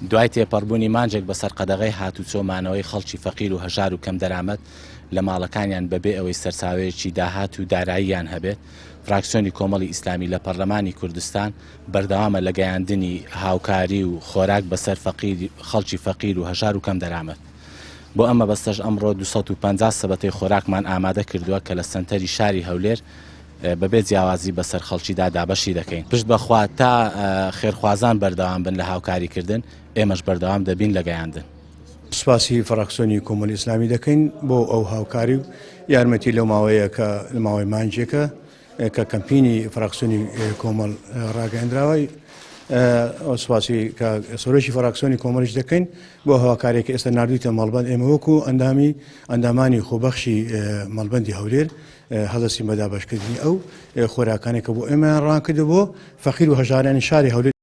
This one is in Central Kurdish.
دوای تێپەڕبوونی مانجێک بەسەر قەدەغەی هاتوچۆمانەوەی خەڵکی فەقیر و هەژار و کەم دەرامەت لە ماڵەکانیان بەبێ ئەوەی سەرچاوەیەکی داهات و داراییان هەبێت، فراکسیۆنی کۆمەڵی ئیسلامی لە پەرلەمانی کوردستان بەردەوامە لە گەیاندنی هاوکاری و خۆراک بەسەر خەڵکی فەقیر و هەژار و کەم دەرامەت. بۆ ئەمە بەستەش ئەمڕۆ 250 سەبەتەی خۆراکمان ئامادە کردووە کە لە سنتەری شاری هەولێر بەبێ جیاوازی بەسەر خەڵکیدا دابەشی دەکەین. پشت بەخوا تا خێرخوازان بەردەوام بن لە هاوکاریکردن، ئێمەش بەردەوام دەبین لە گەیاندن. سپاسی فراکسیۆنی کۆمەڵی ئیسلامی دەکەین بۆ ئەو هاوکاری و یارمەتی لەو ماوەیە کە لە ماوەی مانجێکە کە کەمپینی فراکسیۆنی کۆمەڵ ڕاگەاندراوەی سپاسی کە سۆرەشی فراکسیۆنی کۆمەڵیش دەکەین بۆ هاوکارێکی ئێستا نردویتە مەڵبەند. ئێمە وەکو ئەندامانی خۆبەخشی مەڵبەندی هەولێر هەڵەسی بەدابەشکردنی ئەو خۆراکانێک کە بۆ ئێمە ڕاکردبوو فەقیر و هەژارانی شاری هەولێر